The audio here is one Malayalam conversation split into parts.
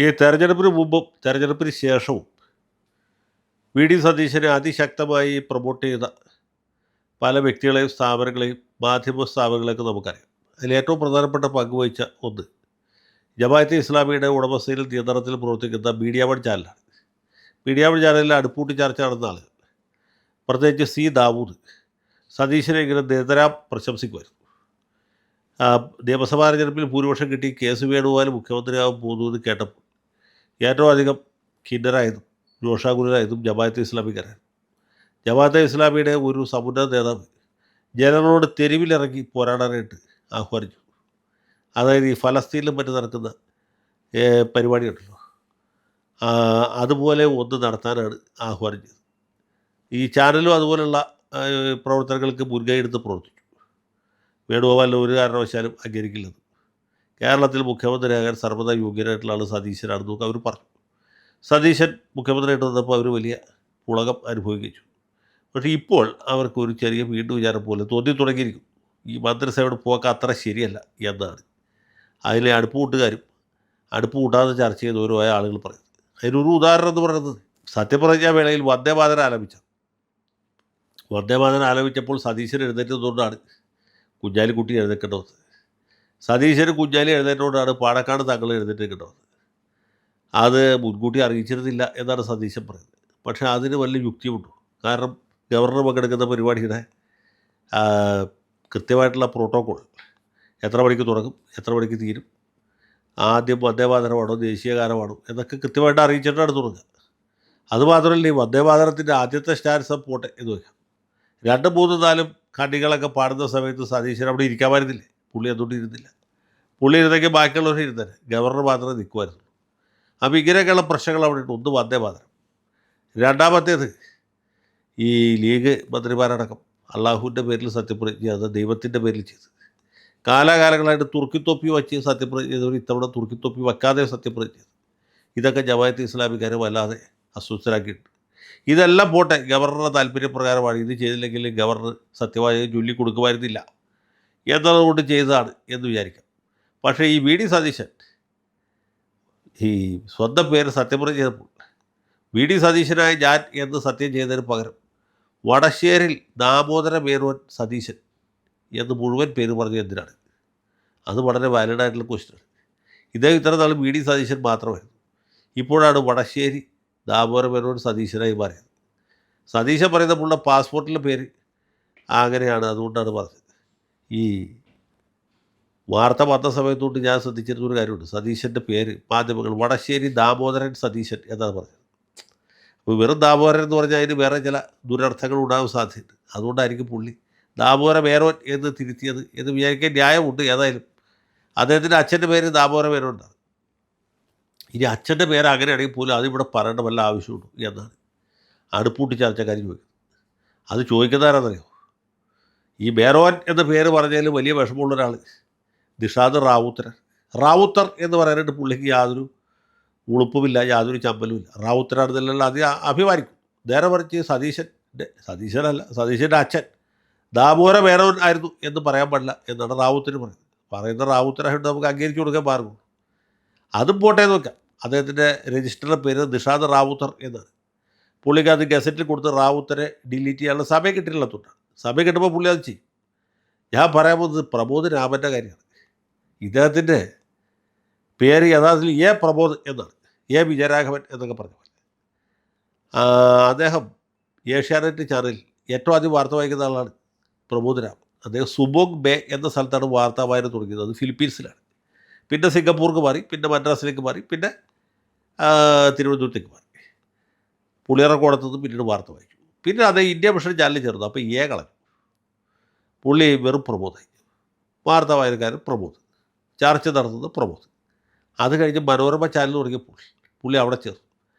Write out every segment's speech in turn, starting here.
ഈ തെരഞ്ഞെടുപ്പിന് മുമ്പും തെരഞ്ഞെടുപ്പിന് ശേഷവും വി ഡി സതീശനെ അതിശക്തമായി പ്രൊമോട്ട് ചെയ്ത പല വ്യക്തികളെയും സ്ഥാപനങ്ങളെയും മാധ്യമ സ്ഥാപനങ്ങളെയൊക്കെ നമുക്കറിയാം. അതിലേറ്റവും പ്രധാനപ്പെട്ട പങ്ക് വഹിച്ച ഒന്ന് ജമാഅത്തെ ഇസ്ലാമിയുടെ ഉടമസ്ഥയിലും നിയന്ത്രണത്തിലും പ്രവർത്തിക്കുന്ന മീഡിയ വൺ ചാനലാണ്. മീഡിയ വൺ ചാനലിൽ അടുപ്പൂട്ടി ചർച്ച നടന്ന ആളുകൾ, പ്രത്യേകിച്ച് സി ദാവൂദ്, സതീശനെ ഇങ്ങനെ നിരന്തരം പ്രശംസിക്കുമായിരുന്നു. നിയമസഭാ തെരഞ്ഞെടുപ്പിൽ ഭൂരിപക്ഷം കിട്ടി കേസ് വേണുഗോപാൽ മുഖ്യമന്ത്രിയാകാൻ പോകുന്നത് കേട്ടപ്പോൾ ഏറ്റവും അധികം ഖിന്നരായതും രോഷാകുലരായതും ജമാഅത്തെ ഇസ്ലാമിക്കാരായിരുന്നു. ജമാഅത്തെ ഇസ്ലാമിയുടെ ഒരു സമുന്നത നേതാവ് ജനങ്ങളോട് തെരുവിലിറങ്ങി പോരാടാനായിട്ട് ആഹ്വാനിച്ചു. അതായത് ഈ ഫലസ്തീനിലും മറ്റും നടക്കുന്ന പരിപാടിയുണ്ടല്ലോ, അതുപോലെ ഒന്ന് നടത്താനാണ് ആഹ്വാനിച്ചത്. ഈ ചാനലും അതുപോലുള്ള പ്രവർത്തനങ്ങൾക്ക് മുൻകൈ എടുത്ത് പ്രവർത്തിച്ചു. വേണുഗോപാലിന് ഒരു കാരണവശാലും അംഗീകരിക്കില്ലെന്ന്, കേരളത്തിൽ മുഖ്യമന്ത്രിയാകാൻ സർവ്വതാ യോഗ്യനായിട്ടുള്ള ആൾ സതീശനാണെന്നൊക്കെ അവർ പറഞ്ഞു. സതീശൻ മുഖ്യമന്ത്രിയായിട്ട് വന്നപ്പോൾ അവർ വലിയ പുളകം അനുഭവിച്ചു. പക്ഷേ ഇപ്പോൾ അവർക്കൊരു ചെറിയ വീണ്ടും വിചാരം പോലെ തോന്നി തുടങ്ങിയിരിക്കും, ഈ മന്ത്രിസഭയുടെ പോക്ക് അത്ര ശരിയല്ല എന്നാണ്. അതിലെ അടുപ്പ് കൂട്ടുകാരും അടുപ്പ് കൂട്ടാതെ ചർച്ച ചെയ്ത് ഓരോ ആളുകൾ പറയുന്നത്. അതിനൊരു ഉദാഹരണം എന്ന് പറയുന്നത്, സത്യപ്രതിജ്ഞാ വേളയിൽ വന്ദേമാതരം ആലപിച്ച വന്ദേമാതരം ആലപിച്ചപ്പോൾ സതീശൻ എഴുന്നേറ്റതുകൊണ്ടാണ് കുഞ്ഞാലിക്കുട്ടി എഴുന്നേൽക്കേണ്ടി വന്നത്. സതീശന് കുഞ്ഞാലി എഴുന്നേറ്റതുകൊണ്ടാണ് പാണക്കാട് തങ്ങൾ എഴുന്നേൽക്കേണ്ടി വന്നത്. അത് മുൻകൂട്ടി അറിയിച്ചിരുന്നില്ല എന്നാണ് സതീശൻ പറയുന്നത്. പക്ഷേ അതിന് വലിയ യുക്തിയുണ്ടോ? കാരണം ഗവർണർ പങ്കെടുക്കുന്ന പരിപാടിയുടെ കൃത്യമായിട്ടുള്ള പ്രോട്ടോക്കോൾ, എത്ര മണിക്ക് തുടങ്ങും, എത്ര മണിക്ക് തീരും, ആദ്യം വന്ദേമാതരമാണോ ദേശീയഗാനമാണോ എന്നൊക്കെ കൃത്യമായിട്ട് അറിയിച്ചിട്ടാണ് തുടങ്ങുക. അതുമാത്രമല്ല, ഈ വന്ദേമാതരത്തിൻ്റെ ആദ്യത്തെ സ്റ്റാൻസ് പോട്ടെ എന്ന് വയ്ക്കാം, 2, 3, 4 കണ്ണികളൊക്കെ പാടുന്ന സമയത്ത് സതീശൻ അവിടെ ഇരിക്കാമായിരുന്നില്ലേ? പുള്ളി അതുകൊണ്ട് ഇരുന്നില്ല. പുള്ളി ഇരുന്നെങ്കിൽ ബാക്കിയുള്ളവർ ഇരുന്നേനെ, ഗവർണർ മാത്രമേ നിൽക്കുമായിരുന്നു. അപ്പോൾ ഇങ്ങനെയൊക്കെയുള്ള പ്രശ്നങ്ങൾ അവിടെ ഉണ്ട്. ഒന്ന് വന്ദേമാതരം. രണ്ടാമത്തേത്, ഈ ലീഗ് മന്ത്രിമാരടക്കം അള്ളാഹുവിൻ്റെ പേരിൽ സത്യപ്രതിജ്ഞ ചെയ്ത് ദൈവത്തിൻ്റെ പേരിൽ ചെയ്ത് കാലാകാലങ്ങളായിട്ട് തുർക്കിത്തൊപ്പി വച്ച് സത്യപ്രതിജ്ഞ ചെയ്തവർ ഇത്തവണ തുർക്കിത്തൊപ്പി വയ്ക്കാതെ സത്യപ്രതിജ്ഞ ചെയ്തു. ഇതൊക്കെ ജമാഅത്തെ ഇസ്ലാമിക്കാരെ വല്ലാതെ അസ്വസ്ഥരാക്കിയിട്ടുണ്ട്. ഇതെല്ലാം പോട്ടെ, ഗവർണറുടെ താല്പര്യപ്രകാരമാണ്, ഇത് ചെയ്തില്ലെങ്കിൽ ഗവർണർ സത്യമായി ചൊല്ലിക്കൊടുക്കുമായിരുന്നില്ല എന്നതുകൊണ്ട് ചെയ്തതാണ് എന്ന് വിചാരിക്കാം. പക്ഷേ ഈ വി ഡി സതീശൻ ഈ സ്വന്തം പേര് സത്യപ്രതിജ്ഞ ചെയ്തപ്പോൾ വി ഡി സതീശനായ ഞാൻ എന്ന് സത്യം ചെയ്തതിന് പകരം വടശ്ശേരിൽ ദാമോദര മേനോൻ സതീശൻ എന്ന് മുഴുവൻ പേര് പറഞ്ഞ എന്തിനാണ്? അത് വളരെ വാലിഡായിട്ടുള്ള ക്വസ്റ്റ്യനാണ്. ഇദ്ദേഹം ഇത്ര നാൾ വി ഡി സതീശൻ മാത്രമായിരുന്നു. ഇപ്പോഴാണ് വടശ്ശേരി ദാമോദര മേനോൻ സതീശനായി മാറിയത്. സതീശൻ പറയുന്നപ്പോഴുള്ള പാസ്പോർട്ടിലെ പേര് അങ്ങനെയാണ്, അതുകൊണ്ടാണ് പറഞ്ഞത്. ഈ വാർത്ത വന്ന സമയത്തോട്ട് ഞാൻ ശ്രദ്ധിച്ചിരുന്നൊരു കാര്യമുണ്ട്, സതീശൻ്റെ പേര് മാധ്യമങ്ങൾ വടശ്ശേരി ദാമോദരൻ സതീശൻ എന്നാണ് പറഞ്ഞത്. അപ്പോൾ വെറും ദാമോദരൻ എന്ന് പറഞ്ഞാൽ അതിന് വേറെ ചില ദുരർത്ഥങ്ങൾ ഉണ്ടാകാൻ സാധ്യതയുണ്ട്. അതുകൊണ്ടായിരിക്കും പുള്ളി ദാമോദര മേനോൻ എന്ന് തിരുത്തിയത് എന്ന് വിചാരിക്കാൻ ന്യായമുണ്ട്. ഏതായാലും അദ്ദേഹത്തിൻ്റെ അച്ഛൻ്റെ പേര് ദാമോദര മേനോനാണ്. ഇനി അച്ഛൻ്റെ പേര് അങ്ങനെയാണെങ്കിൽ പോലും അതിവിടെ പറയേണ്ട വല്ല ആവശ്യമുണ്ടോ എന്നാണ് അടുപ്പൂട്ടി ചർച്ചക്കാർ ചോദിക്കുന്നത്. അത് ചോദിക്കുന്നതാരെന്നറിയോ? ഈ മേനോൻ എന്ന പേര് പറഞ്ഞതിൽ വലിയ വിഷമമുള്ള ഒരാൾ നിഷാദ് റാവുത്തർ എന്ന് പറയാനായിട്ട് പുള്ളിക്ക് യാതൊരു ഉളുപ്പുമില്ല, യാതൊരു ചമ്പലുമില്ല. റാവുത്തരാണെന്നല്ല അത് അഭിമാനിക്കും. നേരെ മറിച്ച് സതീശൻ്റെ അച്ഛൻ ദാമോദര മേനോൻ ആയിരുന്നു എന്ന് പറയാൻ പാടില്ല എന്നാണ് റാവുത്തർ പറയുന്നത്. പറയുന്ന റാവുത്തരായിട്ട് നമുക്ക് അംഗീകരിച്ചു കൊടുക്കാൻ പാടുള്ളൂ. അതും പോട്ടെ നോക്കാം. അദ്ദേഹത്തിൻ്റെ രജിസ്റ്ററിലെ പേര് നിഷാദ് റാവുത്തർ എന്നാണ്. പുള്ളിക്ക് അത് ഗസറ്റിൽ കൊടുത്ത് റാവുത്തരെ ഡിലീറ്റ് ചെയ്യാനുള്ള സമയം കിട്ടിയില്ലാത്തതുകൊണ്ടാണ്. സമയം കിട്ടുമ്പോൾ പുള്ളി അത് ചെയ്യും. ഞാൻ പറയാൻ പോകുന്നത് പ്രമോദ് രാമൻ്റെ കാര്യമാണ്. ഇദ്ദേഹത്തിൻ്റെ പേര് യഥാർത്ഥത്തിൽ പ്രമോദ് എന്നാണ്, വിജയരാഘവൻ എന്നൊക്കെ പറഞ്ഞ പോലെ. അദ്ദേഹം ഏഷ്യാനെറ്റ് ചാനലിൽ ഏറ്റവും ആദ്യം വാർത്ത വായിക്കുന്ന ആളാണ് പ്രമോദ് രാം. അദ്ദേഹം സുബോങ് ബേ എന്ന സ്ഥലത്താണ് വാർത്താ വായന തുടങ്ങിയത്. അത് ഫിലിപ്പീൻസിലാണ്. പിന്നെ സിംഗപ്പൂർക്ക് മാറി, പിന്നെ മദ്രാസിലേക്ക് മാറി, പിന്നെ തിരുവനന്തപുരത്തേക്ക് മാറി. പുള്ളിയറക്കോടത്തുനിന്ന് പിന്നീട് വാർത്ത വായിച്ചു. പിന്നെ അത് ഇന്ത്യ മിഷൻ ചാനലിൽ ചേർന്നു. അപ്പോൾ കളഞ്ഞു. പുള്ളി വെറും പ്രമോദായി. വാർത്താ വായനക്കാരൻ പ്രമോദ്, ചർച്ച നടത്തുന്നത് പ്രമോദ്. അത് കഴിഞ്ഞ് മനോരമ ചാനൽ തുടങ്ങിയപ്പോൾ പുള്ളി അവിടെ ചേർന്നു.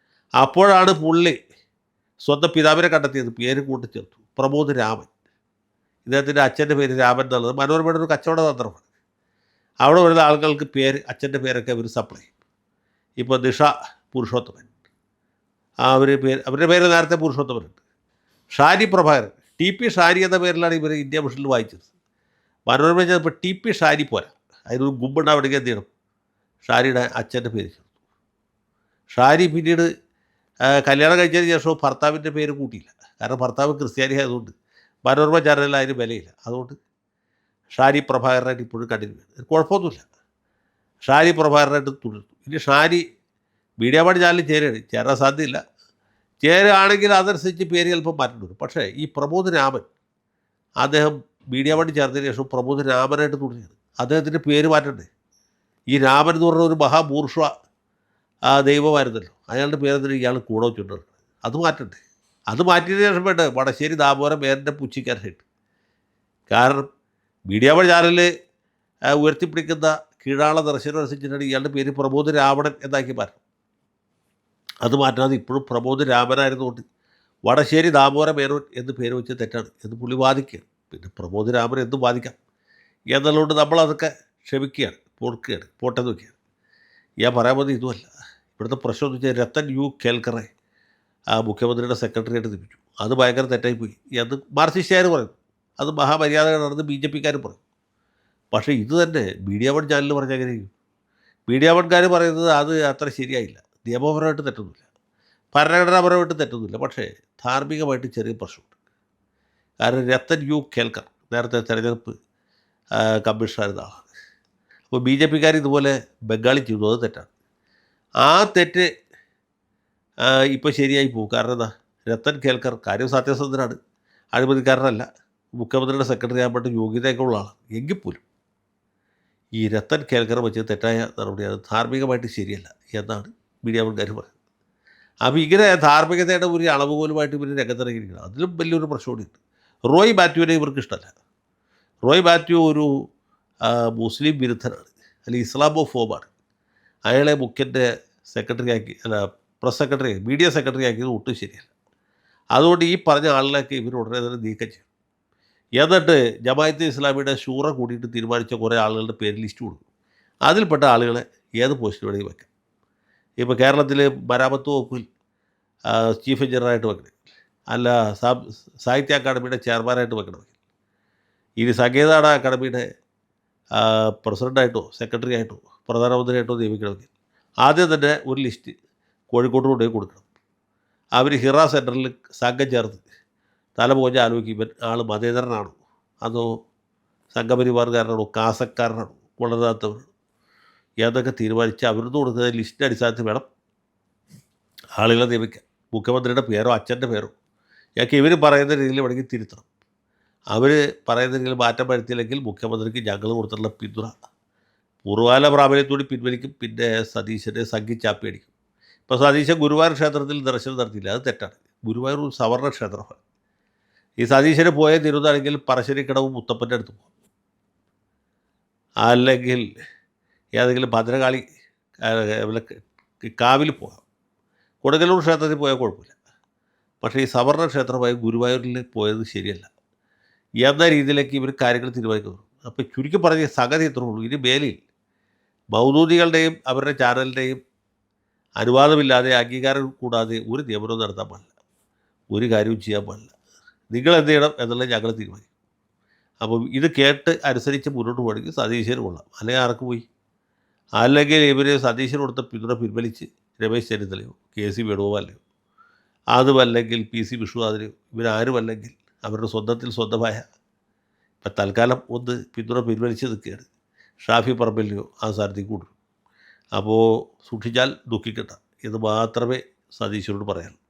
അപ്പോഴാണ് പുള്ളി സ്വന്തം പിതാവിനെ കണ്ടെത്തിയത്, പേര് കൂട്ടി ചേർത്തു, പ്രമോദ് രാമൻ. ഇദ്ദേഹത്തിൻ്റെ അച്ഛൻ്റെ പേര് രാമൻ എന്നുള്ളത് മനോരമയുടെ ഒരു കച്ചവട തന്ത്രമാണ്. അവിടെ വരുന്ന ആളുകൾക്ക് പേര്, അച്ഛൻ്റെ പേരൊക്കെ അവർ സപ്ലൈ ചെയ്യും. ഇപ്പോൾ നിഷ പുരുഷോത്തമൻ, അവരുടെ പേര് നേരത്തെ പുരുഷോത്തമനുണ്ട്. ഷാരി പ്രഭാകരൻ, TP ഷാരി എന്ന പേരിലാണ് ഇവർ ഇന്ത്യ മിഷനിൽ വായിച്ചത്. മനോരമ ചെയ്തപ്പോൾ TP ഷാരി പോരാ, അതിനൊരു ഗുമ്പുണ്ടാവണമെങ്കിൽ എന്ത് ചെയ്യണം? ഷാരിയുടെ അച്ഛൻ്റെ പേര് ചേർത്തു. ഷാരി പിന്നീട് കല്യാണം കഴിച്ചതിന് ശേഷവും ഭർത്താവിൻ്റെ പേര് കൂട്ടിയില്ല. കാരണം ഭർത്താവ് ക്രിസ്ത്യാനി ആയതുകൊണ്ട് മനോരമ ചാനലിൽ അതിന് വിലയില്ല. അതുകൊണ്ട് ഷാരി പ്രഭാകരനായിട്ട് ഇപ്പോഴും കണ്ടിന്യൂ ചെയ്യുന്നത് കുഴപ്പമൊന്നുമില്ല. ഷാരി പ്രഭാകരനായിട്ട് തുടരുന്നു. ഇനി ഷാരി മീഡിയ വൺ ചാനലിൽ ചേരാൻ സാധ്യതയില്ല. ചേരുകയാണെങ്കിൽ അതനുസരിച്ച് പേര് ചിലപ്പോൾ മാറ്റേണ്ടി വരും. പക്ഷേ ഈ പ്രമോദ് രാമൻ അദ്ദേഹം മീഡിയ വൺ ചേർന്നതിന് ശേഷം പ്രമോദ് രാമനായിട്ട് തുടരുകയാണ്. അദ്ദേഹത്തിൻ്റെ പേര് മാറ്റണ്ടേ? ഈ രാമൻ എന്ന് പറഞ്ഞ ഒരു മഹാബൂർഷ്വ ദൈവമായിരുന്നല്ലോ, അയാളുടെ പേരെന്തിന് ഇയാൾ കൂടെ വെച്ചിട്ടുണ്ട്? അത് മാറ്റണ്ടേ? അത് മാറ്റിയതിന് ശേഷം വേണ്ട വടശ്ശേരി ദാമോദരൻ പേരിൻ്റെ പുച്ഛിക്കാനായിട്ട്. കാരണം മീഡിയ വൺ ചാനലിൽ ഉയർത്തിപ്പിടിക്കുന്ന കീഴാള ദർശനം അനുസരിച്ചിട്ടാണ് ഇയാളുടെ പേര് പ്രമോദ് രാവണൻ എന്നാക്കി മാറ്റണം. അത് മാറ്റാതെ ഇപ്പോഴും പ്രമോദ് രാമനായിരുന്നുകൊണ്ട് വടശ്ശേരി ദാമോദരൻ മേനോൻ എന്ന് പേര് വെച്ച് തെറ്റാണ് എന്ന് പുള്ളി വാദിക്കുകയാണ്. പിന്നെ പ്രമോദ് രാമൻ എന്തും വാദിക്കാം എന്നുള്ളതുകൊണ്ട് നമ്മളതൊക്കെ ക്ഷമിക്കുകയാണ്, പോട്ടെന്ന് വയ്ക്കുകയാണ്. ഞാൻ പറയാൻ പോകുന്നത് ഇതുമല്ല. ഇവിടുത്തെ പ്രശ്നം എന്ന് വെച്ചാൽ രത്തൻ യു കേൽക്കറെ മുഖ്യമന്ത്രിയുടെ സെക്രട്ടറിയായിട്ട് നിയമിച്ചു. അത് ഭയങ്കര തെറ്റായിപ്പോയി എന്ന് മാർക്സിസ്റ്റുകാർ പറയുന്നു. അത് മഹാമര്യാദ നടന്ന് ബി ജെ പിക്കാർ പറയും. പക്ഷേ ഇത് തന്നെ മീഡിയ വൺ ചാനൽ പറഞ്ഞാൽ എങ്ങനെയും മീഡിയ വൺകാർ പറയുന്നത് അത് അത്ര ശരിയായില്ല. നിയമപരമായിട്ട് തെറ്റൊന്നുമില്ല, ഭരണഘടനാപരമായിട്ട് തെറ്റൊന്നുമില്ല. പക്ഷേ ധാർമ്മികമായിട്ട് ചെറിയ പ്രശ്നമുണ്ട്. കാരണം രത്തൻ യു കേൽക്കർ നേരത്തെ തെരഞ്ഞെടുപ്പ് കമ്മീഷണറായിരുന്ന ആളാണ്. അപ്പോൾ ബി ജെ പിക്കാർ ഇതുപോലെ ബംഗാളി ചെയ്തു, അത് തെറ്റാണ്. ആ തെറ്റ് ഇപ്പോൾ ശരിയായി പോകും. കാരണം എന്താ, രത്തൻ കേൽക്കർ കാര്യം സത്യസന്ധനാണ്, അഴിമതിക്കാരനല്ല, മുഖ്യമന്ത്രിയുടെ സെക്രട്ടറി ആകുമ്പോൾ യോഗ്യതയൊക്കെ ഉള്ള ആളാണ്. എങ്കിൽ പോലും ഈ രത്തൻ കേൽക്കർ വെച്ച് തെറ്റായ നടപടിയാണ്, ധാർമ്മികമായിട്ട് ശരിയല്ല എന്നാണ് മീഡിയ വൺകാർ പറയുന്നത്. അപ്പോൾ ഇങ്ങനെ ധാർമ്മികതയുടെ ഒരു അളവുകോലുമായിട്ട് ഇവർ രംഗത്തിറങ്ങിയിരിക്കണം. അതിലും വലിയൊരു പ്രശ്നമുണ്ട്. റോയ് മാത്യുവിനെ ഇവർക്ക് ഇഷ്ടമല്ല. റോയ് മാത്യു ഒരു മുസ്ലിം വിരുദ്ധനാണ്, അല്ലെങ്കിൽ ഇസ്ലാമോഫോബാണ്. അയാളെ മുഖ്യൻ്റെ സെക്രട്ടറി ആക്കി, പ്രസ് സെക്രട്ടറി, മീഡിയ സെക്രട്ടറി ആക്കിയത് ഒട്ടും ശരിയല്ല. അതുകൊണ്ട് ഈ പറഞ്ഞ ആളിലേക്ക് ഇവർ ഉടനെ തന്നെ നീക്കം ചെയ്യും. എന്നിട്ട് ജമാഅത്തെ ഇസ്ലാമിയുടെ ഷൂറ കൂടിയിട്ട് തീരുമാനിച്ച കുറേ ആളുകളുടെ പേര് ലിസ്റ്റ് കൊടുക്കും. അതിൽപ്പെട്ട ആളുകളെ ഏത് പോസ്റ്റിൽ വേണമെങ്കിൽ വെക്കാം. ഇപ്പോൾ കേരളത്തിൽ മരാമത്ത് വകുപ്പിൽ ചീഫ് എഞ്ചിനീയറായിട്ട് വെക്കണമെങ്കിൽ, അല്ല സാഹിത്യ അക്കാദമിയുടെ ചെയർമാനായിട്ട് വെക്കണമെങ്കിൽ, ഇനി സംഗീത അക്കാദമിയുടെ പ്രസിഡൻ്റായിട്ടോ സെക്രട്ടറി ആയിട്ടോ പ്രധാനമന്ത്രിയായിട്ടോ നിയമിക്കണമെങ്കിൽ ആദ്യം തന്നെ ഒരു ലിസ്റ്റ് കോഴിക്കോട്ട് കൊണ്ടുപോയി കൊടുക്കണം. അവർ ഹിറ സെൻറ്ററിൽ സംഘം ചേർത്ത് തലപോഞ്ഞ് ആലോചിക്കും, ഇവൻ ആൾ മതേതരനാണോ അതോ സംഘപരിവാറുകാരനാണോ കാസക്കാരനാണോ കൊള്ളരുതാത്തവനാണോ എന്നൊക്കെ തീരുമാനിച്ച് അവരുടെ കൊടുക്കുന്ന ലിസ്റ്റിൻ്റെ അടിസ്ഥാനത്തിൽ വേണം ആളുകളെ നിയമിക്കാൻ. മുഖ്യമന്ത്രിയുടെ പേരോ അച്ഛൻ്റെ പേരോ ഞങ്ങൾക്ക് ഇവർ പറയുന്ന രീതിയിൽ വേണമെങ്കിൽ തിരുത്തണം. അവർ പറയുന്ന രീതിയിൽ മാറ്റം വരുത്തിയില്ലെങ്കിൽ മുഖ്യമന്ത്രിക്ക് ഞങ്ങൾ കൊടുത്തിട്ടുള്ള പിന്തുണ പൂർവ്വകാല പ്രാബല്യത്തോടെ പിൻവലിക്കും. പിന്നെ സതീശനെ സംഘിച്ചാപ്പി അടിക്കും. ഇപ്പോൾ സതീശൻ ഗുരുവായൂർ ക്ഷേത്രത്തിൽ ദർശനം നടത്തിയില്ല, അത് തെറ്റാണ്. ഗുരുവായൂർ ഒരു സവർണ്ണ ക്ഷേത്രമാണ്. ഈ സതീശന് പോയ തിരുവനന്തപുരമെങ്കിൽ പറശ്ശിനിക്കടവും മുത്തപ്പൻ്റെ അടുത്ത് പോകും, അല്ലെങ്കിൽ ഏതെങ്കിലും ഭദ്രകാളി കാവിൽ പോകാം. കൊടുങ്ങല്ലൂർ ക്ഷേത്രത്തിൽ പോയാൽ കുഴപ്പമില്ല. പക്ഷേ ഈ സവർണ്ണ ക്ഷേത്രമായ ഗുരുവായൂരിൽ പോയത് ശരിയല്ല എന്ന രീതിയിലേക്ക് ഇവർ കാര്യങ്ങൾ തീരുമാനിക്കുന്നു. അപ്പോൾ ചുരുക്കി പറഞ്ഞ സംഗതി എത്ര ഉള്ളൂ, ഇനി മേലിൽ മൗദൂദികളുടെയും അവരുടെ ചാനലിൻ്റെയും അനുവാദമില്ലാതെ അംഗീകാരം കൂടാതെ ഒരു നിയമനവും നടത്താൻ പാടില്ല, ഒരു കാര്യവും ചെയ്യാൻ പാടില്ല. നിങ്ങൾ എന്ത് ചെയ്യണം എന്നുള്ളത് ഞങ്ങൾ തീരുമാനിക്കും. അപ്പോൾ ഇത് കേട്ട് അനുസരിച്ച് മുന്നോട്ട് പോകണമെങ്കിൽ സതീശന് കൊള്ളാം, അല്ലെങ്കിൽ ആർക്ക് പോയി, അല്ലെങ്കിൽ ഇവർ സതീശന് കൊടുത്ത പിന്തുണ പിൻവലിച്ച് രമേശ് ചെന്നിത്തലയോ KC വേണുഗോപാലിനെയോ അതുമല്ലെങ്കിൽ PC വിശ്വനാഥനെയോ ഇവരാരുമല്ലെങ്കിൽ അവരുടെ സ്വന്തമായ ഇപ്പം തൽക്കാലം ഒന്ന് പിന്തുണ പിൻവലിച്ച് നിൽക്കുകയാണ് ഷാഫി പറമ്പിലിനെയോ ആ സ്ഥാനത്തേക്ക് കൊണ്ടുവരും. അപ്പോൾ സൂക്ഷിച്ചാൽ ദുഃഖിക്കണ്ട എന്ന് മാത്രമേ സതീശനോട് പറയാനുള്ളൂ.